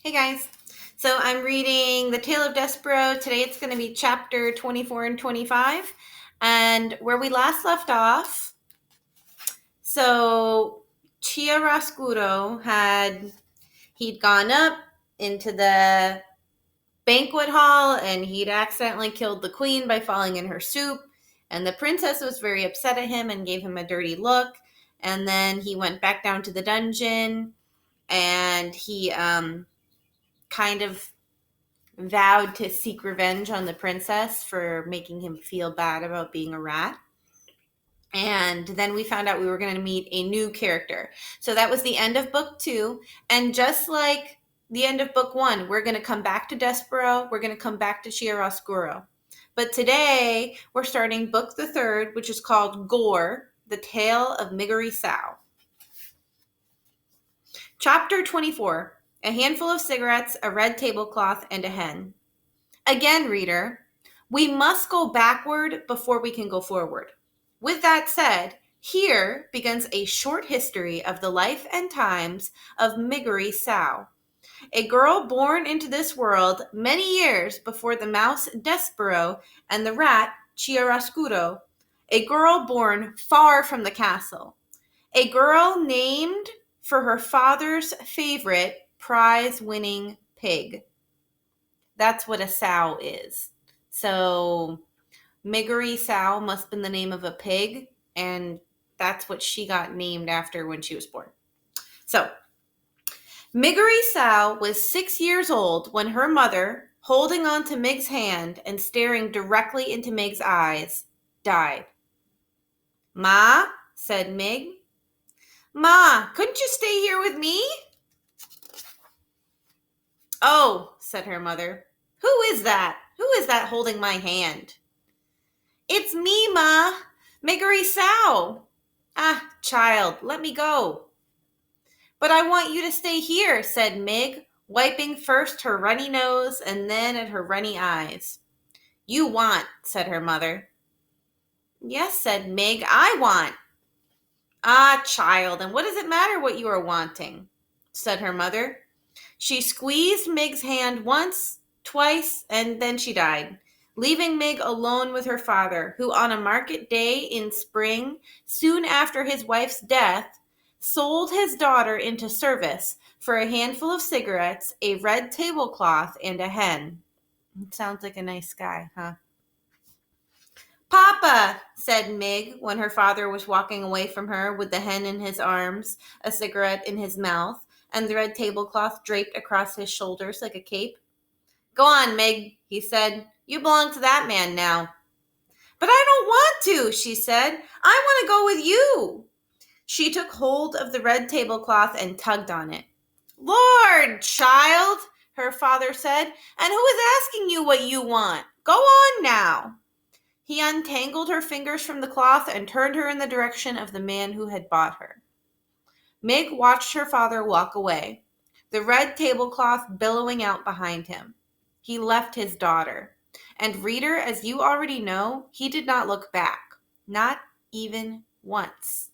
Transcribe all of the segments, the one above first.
Hey guys. So I'm reading The Tale of Despereaux. Today it's going to be chapter 24 and 25. And where we last left off, so Roscuro he'd gone up into the banquet hall and he'd accidentally killed the queen by falling in her soup. And the princess was very upset at him and gave him a dirty look. And then he went back down to the dungeon and he kind of vowed to seek revenge on the princess for making him feel bad about being a rat. And then we found out we were going to meet a new character. So that was the end of book 2. And just like the end of book 1, we're going to come back to Despereaux. We're going to come back to Roscuro. But today we're starting book the 3rd, which is called Gore, The Tale of Miggery Sow. Chapter 24. A handful of cigarettes, a red tablecloth, and a hen. Again, reader, we must go backward before we can go forward. With that said, here begins a short history of the life and times of Miggery Sow, a girl born into this world many years before the mouse Despereaux and the rat Chiaroscuro, a girl born far from the castle, a girl named for her father's favorite prize-winning pig. That's what a sow is. So Miggery Sow must have been the name of a pig, and that's what she got named after when she was born. So Miggery Sow was 6 years old when her mother, holding on to Mig's hand and staring directly into Mig's eyes, died. "Ma," said Mig. "Ma, couldn't you stay here with me?" "Oh," said her mother. Who is that holding my hand?" "It's me, Ma, Miggery Sow." "Ah, child, let me go." "But I want you to stay here," said Mig, wiping first her runny nose and then at her runny eyes. "You want," said her mother. "Yes," said Mig, "I want." "Ah, child, and what does it matter what you are wanting?" said her mother. She squeezed Mig's hand once, twice, and then she died, leaving Mig alone with her father, who on a market day in spring, soon after his wife's death, sold his daughter into service for a handful of cigarettes, a red tablecloth, and a hen. It sounds like a nice guy, huh? "Papa," said Mig when her father was walking away from her with the hen in his arms, a cigarette in his mouth, and the red tablecloth draped across his shoulders like a cape. "Go on, Mig," he said. "You belong to that man now." "But I don't want to," she said. "I want to go with you." She took hold of the red tablecloth and tugged on it. "Lord, child," her father said, "and who is asking you what you want? Go on now." He untangled her fingers from the cloth and turned her in the direction of the man who had bought her. Mig watched her father walk away, the red tablecloth billowing out behind him. He left his daughter. And reader, as you already know, he did not look back. Not even once.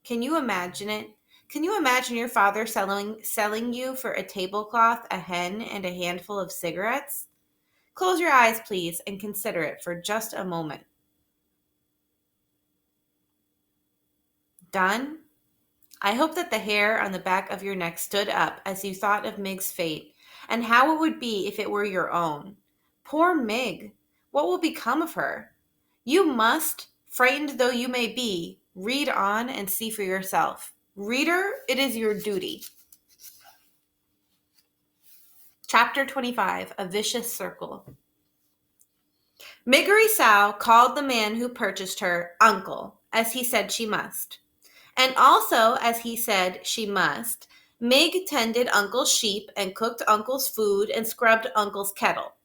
Can you imagine it? Can you imagine your father selling you for a tablecloth, a hen, and a handful of cigarettes? Close your eyes, please, and consider it for just a moment. Done? I hope that the hair on the back of your neck stood up as you thought of Mig's fate, and how it would be if it were your own. Poor Mig! What will become of her? You must, frightened though you may be, read on and see for yourself. Reader, it is your duty. Chapter 25, A Vicious Circle. Miggery Sow called the man who purchased her uncle, as he said she must. And also, as he said she must, Mig tended Uncle's sheep and cooked Uncle's food and scrubbed Uncle's kettle.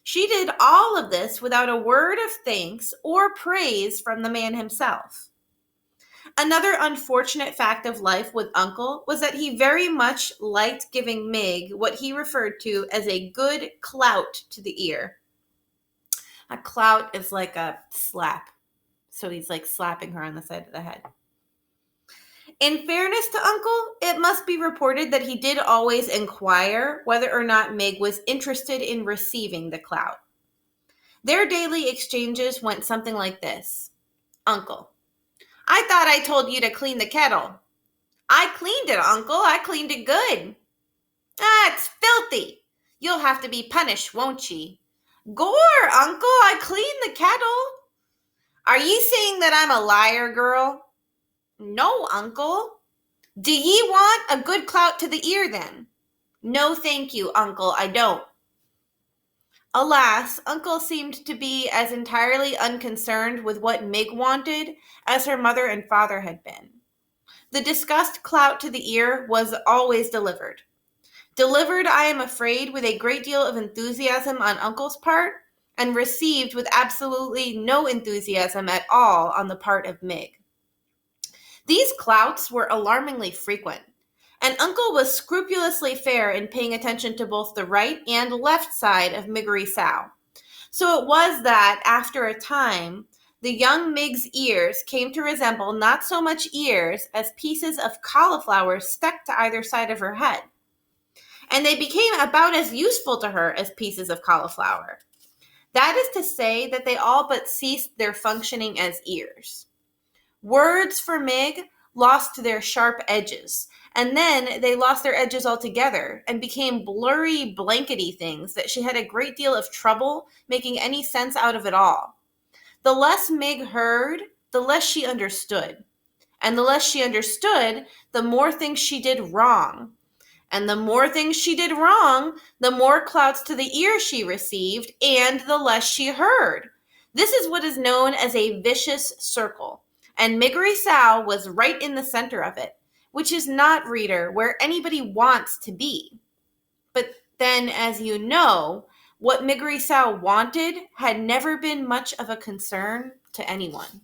She did all of this without a word of thanks or praise from the man himself. Another unfortunate fact of life with Uncle was that he very much liked giving Mig what he referred to as a good clout to the ear. A clout is like a slap. So he's like slapping her on the side of the head. In fairness to Uncle, it must be reported that he did always inquire whether or not Mig was interested in receiving the clout. Their daily exchanges went something like this. Uncle: I thought I told you to clean the kettle. I cleaned it, Uncle. I cleaned it good. Ah, it's filthy. You'll have to be punished, won't ye? Gore, Uncle, I cleaned the kettle. Are you saying that I'm a liar, girl? No, Uncle. Do ye want a good clout to the ear, then? No, thank you, Uncle, I don't. Alas, Uncle seemed to be as entirely unconcerned with what Mig wanted as her mother and father had been. The discussed clout to the ear was always delivered. Delivered, I am afraid, with a great deal of enthusiasm on Uncle's part, and received with absolutely no enthusiasm at all on the part of Mig. These clouts were alarmingly frequent, and Uncle was scrupulously fair in paying attention to both the right and left side of Miggery Sow. So it was that, after a time, the young Mig's ears came to resemble not so much ears as pieces of cauliflower stuck to either side of her head. And they became about as useful to her as pieces of cauliflower. That is to say that they all but ceased their functioning as ears. Words for Mig lost their sharp edges, and then they lost their edges altogether and became blurry, blankety things that she had a great deal of trouble making any sense out of at all. The less Mig heard, the less she understood. And the less she understood, the more things she did wrong. And the more things she did wrong, the more clouts to the ear she received, and the less she heard. This is what is known as a vicious circle, and Miggery Sow was right in the center of it, which is not, reader, where anybody wants to be. But then, as you know, what Miggery Sow wanted had never been much of a concern to anyone.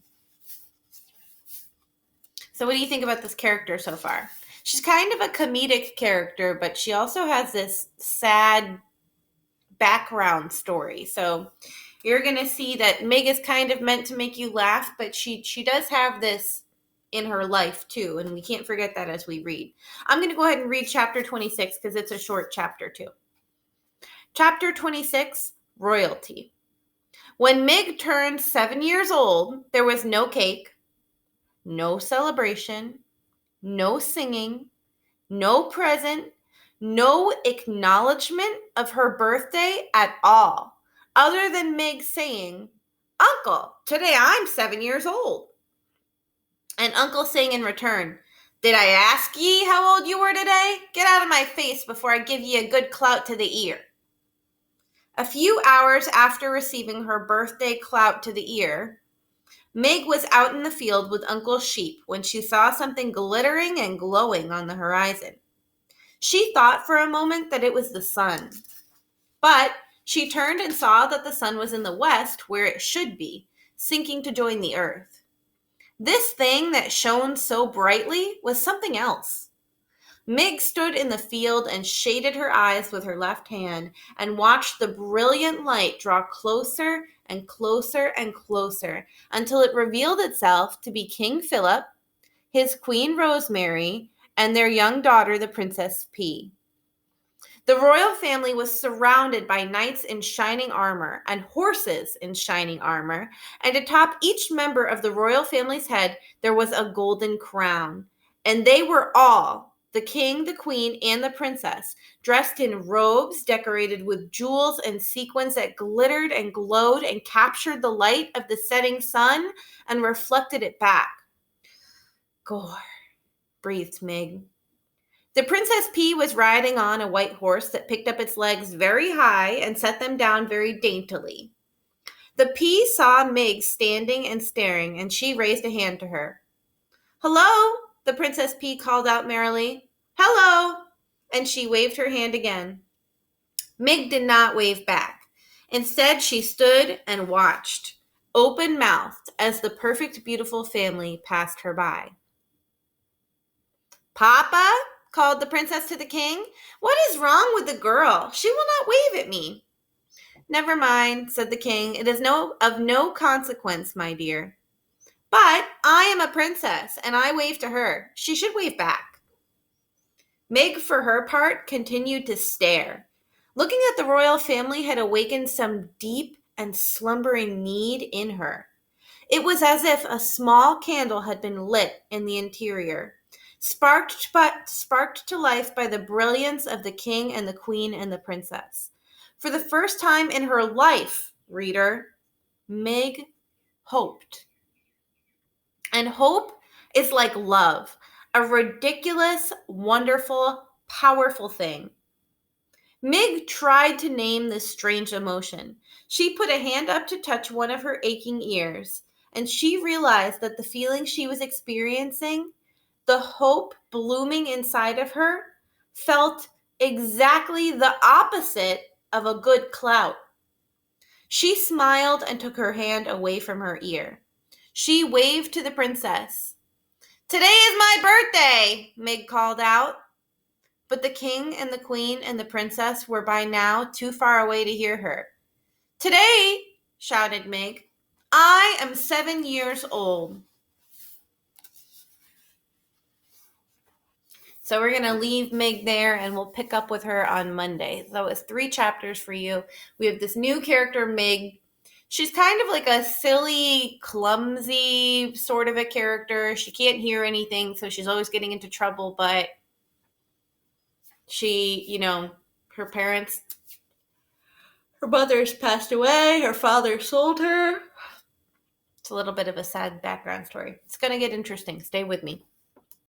So what do you think about this character so far? She's kind of a comedic character, but she also has this sad background story. So you're going to see that Mig is kind of meant to make you laugh, but she does have this in her life too, and we can't forget that as we read. I'm going to go ahead and read chapter 26 because it's a short chapter too. Chapter 26, Royalty. When Mig turned 7 years old, there was no cake, no celebration, no singing, no present, no acknowledgement of her birthday at all, other than Mig saying, Uncle, today I'm 7 years old. And Uncle saying in return, Did I ask ye how old you were today? Get out of my face before I give ye a good clout to the ear. A few hours after receiving her birthday clout to the ear, Mig was out in the field with Uncle's sheep when she saw something glittering and glowing on the horizon. She thought for a moment that it was the sun, but she turned and saw that the sun was in the west where it should be, sinking to join the earth. This thing that shone so brightly was something else. Mig stood in the field and shaded her eyes with her left hand and watched the brilliant light draw closer and closer and closer until it revealed itself to be King Philip, his Queen Rosemary, and their young daughter, the Princess P. The royal family was surrounded by knights in shining armor and horses in shining armor, and atop each member of the royal family's head there was a golden crown. And they were all, the king, the queen, and the princess, dressed in robes decorated with jewels and sequins that glittered and glowed and captured the light of the setting sun and reflected it back. Gore, breathed Mig. The Princess P was riding on a white horse that picked up its legs very high and set them down very daintily. The P saw Mig standing and staring, and she raised a hand to her. Hello, the Princess P called out merrily. Hello, and she waved her hand again. Mig did not wave back. Instead, she stood and watched, open-mouthed, as the perfect, beautiful family passed her by. Papa, called the princess to the king, what is wrong with the girl? She will not wave at me. Never mind, said the king. It is of no consequence, my dear. But I am a princess, and I wave to her. She should wave back. Meg, for her part, continued to stare. Looking at the royal family had awakened some deep and slumbering need in her. It was as if a small candle had been lit in the interior, sparked to life by the brilliance of the king and the queen and the princess. For the first time in her life, reader, Meg hoped. And hope is like love, a ridiculous, wonderful, powerful thing. Mig tried to name this strange emotion. She put a hand up to touch one of her aching ears, and she realized that the feeling she was experiencing, the hope blooming inside of her, felt exactly the opposite of a good clout. She smiled and took her hand away from her ear. She waved to the princess. "Today is my birthday," Mig called out. But the king and the queen and the princess were by now too far away to hear her. "Today," shouted Mig, "I am 7 years old." So we're going to leave Mig there, and we'll pick up with her on Monday. So it's 3 chapters for you. We have this new character, Mig. She's kind of like a silly, clumsy sort of a character. She can't hear anything, so she's always getting into trouble. But she, her mother's passed away. Her father sold her. It's a little bit of a sad background story. It's going to get interesting. Stay with me.